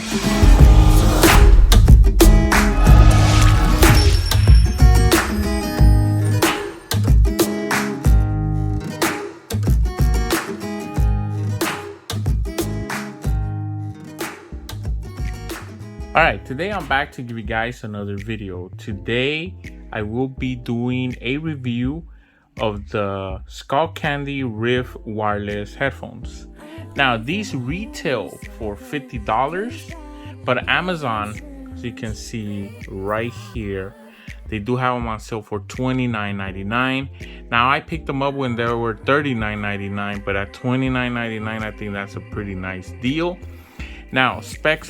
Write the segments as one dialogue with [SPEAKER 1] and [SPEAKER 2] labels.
[SPEAKER 1] Alright, today I'm back to give you guys another video. Today I will be doing a review of the Skullcandy Riff wireless headphones. Now these retail for $50, but Amazon, as you can see right here, they do have them on sale for $29.99. Now I picked them up when they were $39.99, but at $29.99 I think that's a pretty nice deal. Now spec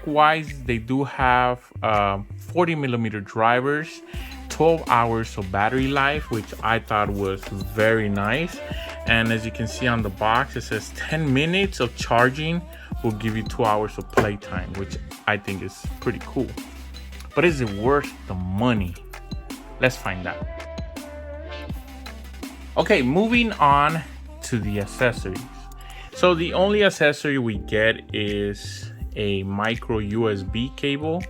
[SPEAKER 1] wise, they do have 40mm drivers, 12 hours of battery life, which I thought was very nice. And as you can see on the box, it says 10 minutes of charging will give you 2 hours of playtime, which I think is pretty cool. But is it worth the money? Let's find out. Okay, moving on to the accessories. So the only accessory we get is a micro USB cable.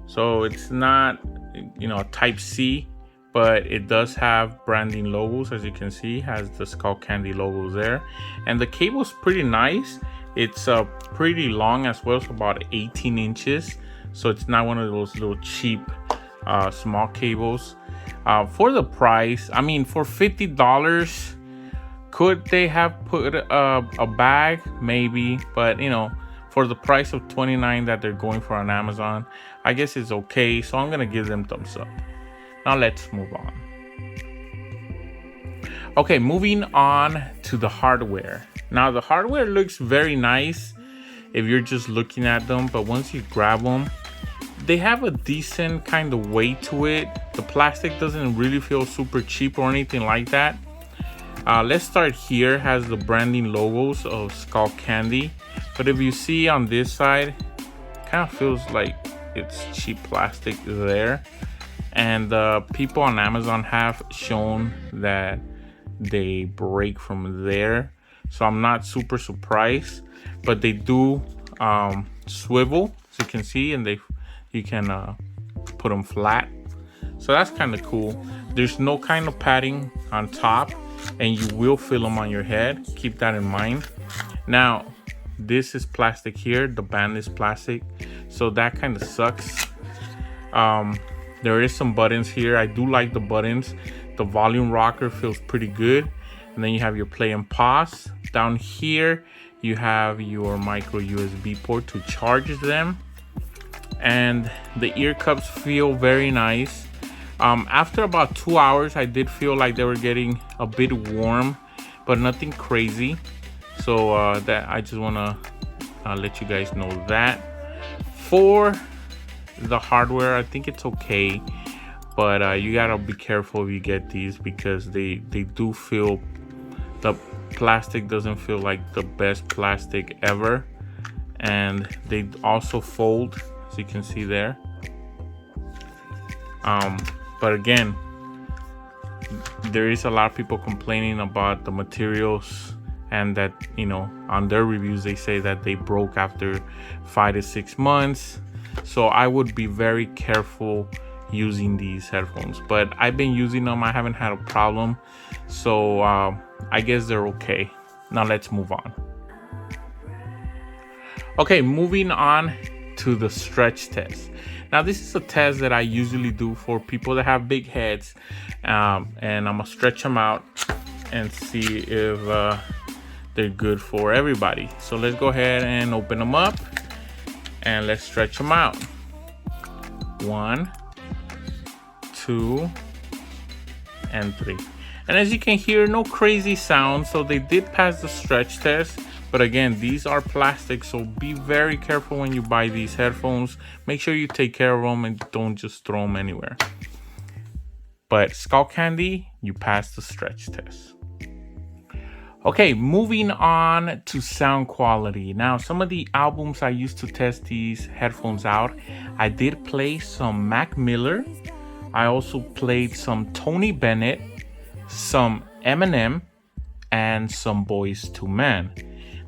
[SPEAKER 1] So it's not, type C, but it does have branding logos. As you can see, has the Skullcandy logos there. And the cable's pretty nice. It's pretty long as well, so about 18 inches. So it's not one of those little cheap small cables. For the price, I mean, for $50, could they have put a bag? Maybe, but for the price of $29 that they're going for on Amazon, I guess it's okay. So I'm gonna give them thumbs up. Now let's move on. Okay, moving on to the hardware. Now the hardware looks very nice if you're just looking at them, but once you grab them, they have a decent kind of weight to it. The plastic doesn't really feel super cheap or anything like that. Let's start here. Has the branding logos of Skullcandy, but if you see on this side, kind of feels like it's cheap plastic there. And people on Amazon have shown that they break from there, so I'm not super surprised. But they do swivel, as you can see, and you can put them flat, so that's kind of cool. There's no kind of padding on top, and you will feel them on your head. Keep that in mind. Now this is plastic here, the band is plastic, so that kind of sucks. There is some buttons here. I do like the buttons. The volume rocker feels pretty good, and then you have your play and pause. Down here you have your micro USB port to charge them, and the ear cups feel very nice. After about 2 hours, I did feel like they were getting a bit warm, but nothing crazy. So that I just want to let you guys know that. For the hardware, I think it's okay, but you gotta be careful if you get these, because they do feel, the plastic doesn't feel like the best plastic ever, and they also fold, as you can see there. But again, there is a lot of people complaining about the materials, and that on their reviews they say that they broke after 5 to 6 months. So I would be very careful using these headphones, but I've been using them. I haven't had a problem, so I guess they're okay. Now let's move on. Okay, moving on to the stretch test. Now this is a test that I usually do for people that have big heads, and I'm gonna stretch them out and see if they're good for everybody. So let's go ahead and open them up, and let's stretch them out. 1, 2, and 3. And as you can hear, no crazy sound, so they did pass the stretch test. But again, these are plastic, so be very careful when you buy these headphones. Make sure you take care of them and don't just throw them anywhere. But Skullcandy, you passed the stretch test. Okay, moving on to sound quality. Now, some of the albums I used to test these headphones out, I did play some Mac Miller. I also played some Tony Bennett, some Eminem, and some Boyz II Men.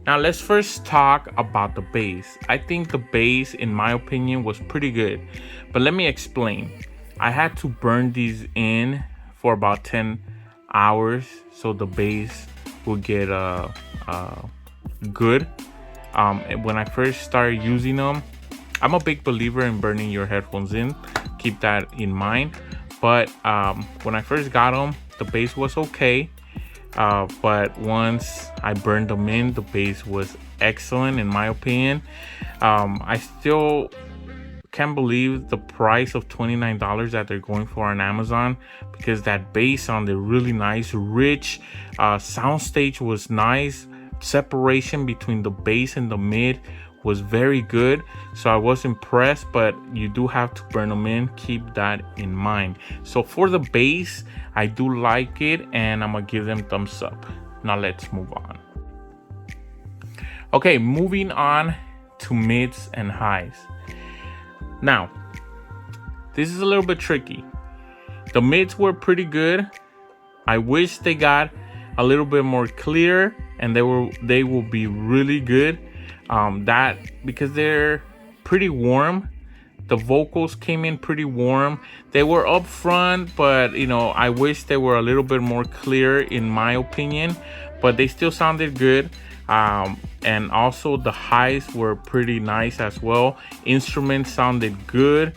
[SPEAKER 1] Now let's first talk about the bass. I think the bass, in my opinion, was pretty good, but let me explain. I had to burn these in for about 10 hours so the bass will get good. When I first started using them, I'm a big believer in burning your headphones in. Keep that in mind. But when I first got them, the bass was okay. But once I burned them in, the bass was excellent in my opinion. I still can't believe the price of $29 that they're going for on Amazon, because that bass sounded really nice, rich. Soundstage was nice. Separation between the bass and the mid was very good, so I was impressed. But you do have to burn them in, keep that in mind. So for the bass, I do like it, and I'm gonna give them thumbs up. Now let's move on. Okay, moving on to mids and highs. Now this is a little bit tricky. The mids were pretty good. I wish they got a little bit more clear, and they will be really good. That because they're pretty warm. The vocals came in pretty warm. They were up front, but you know, I wish they were a little bit more clear in my opinion, but they still sounded good. And also the highs were pretty nice as well. Instruments sounded good.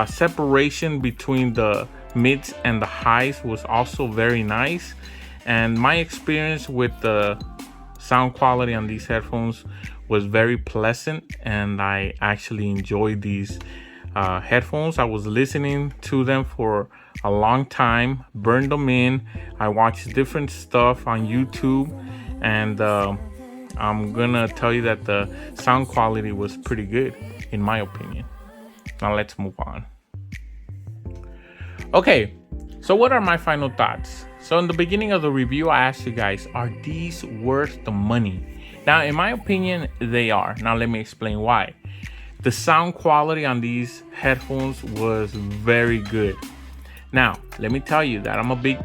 [SPEAKER 1] Separation between the mids and the highs was also very nice. And my experience with the sound quality on these headphones was very pleasant, and I actually enjoyed these headphones. I was listening to them for a long time, burned them in. I watched different stuff on YouTube, and I'm gonna tell you that the sound quality was pretty good in my opinion. Now let's move on. Okay, so what are my final thoughts? So in the beginning of the review, I asked you guys, are these worth the money? Now, in my opinion, they are. Now let me explain why. The sound quality on these headphones was very good. Now, let me tell you that I'm a big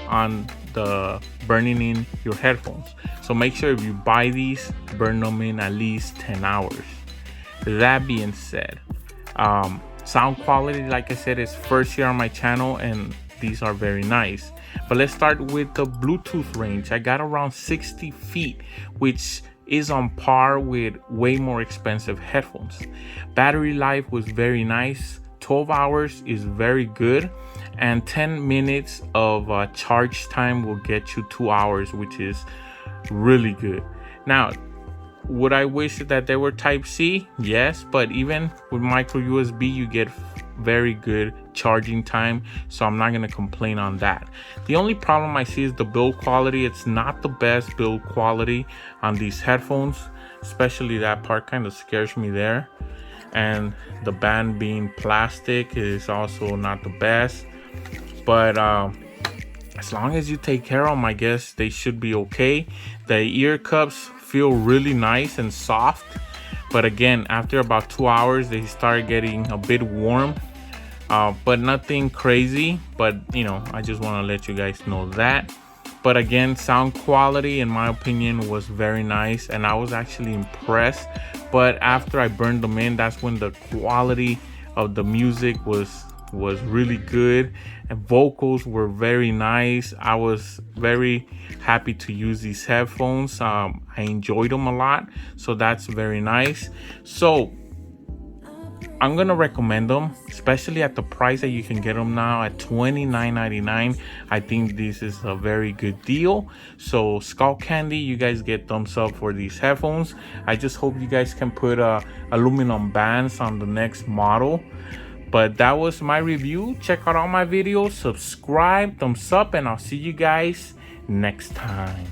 [SPEAKER 1] on the burning in your headphones. So make sure if you buy these, burn them in at least 10 hours. That being said, sound quality, like I said, is first year on my channel, and these are very nice. But let's start with the Bluetooth range. I got around 60 feet, which is on par with way more expensive headphones. Battery life was very nice. 12 hours is very good, and 10 minutes of charge time will get you 2 hours, which is really good. Now, would I wish that they were Type-C? Yes, but even with micro USB, you get very good charging time, so I'm not gonna complain on that. The only problem I see is the build quality. It's not the best build quality on these headphones, especially that part kind of scares me there. And the band being plastic is also not the best, but as long as you take care of them, I guess they should be okay. The ear cups feel really nice and soft, but again, after about 2 hours they start getting a bit warm, but nothing crazy. But you know, I just want to let you guys know that. But again, sound quality in my opinion was very nice, and I was actually impressed. But after I burned them in, that's when the quality of the music was really good, and vocals were very nice. I was very happy to use these headphones. I enjoyed them a lot, so that's very nice. So I'm gonna recommend them, especially at the price that you can get them now at $29.99. I think this is a very good deal. So Skullcandy, you guys get thumbs up for these headphones. I just hope you guys can put aluminum bands on the next model. But that was my review. Check out all my videos, subscribe, thumbs up, and I'll see you guys next time.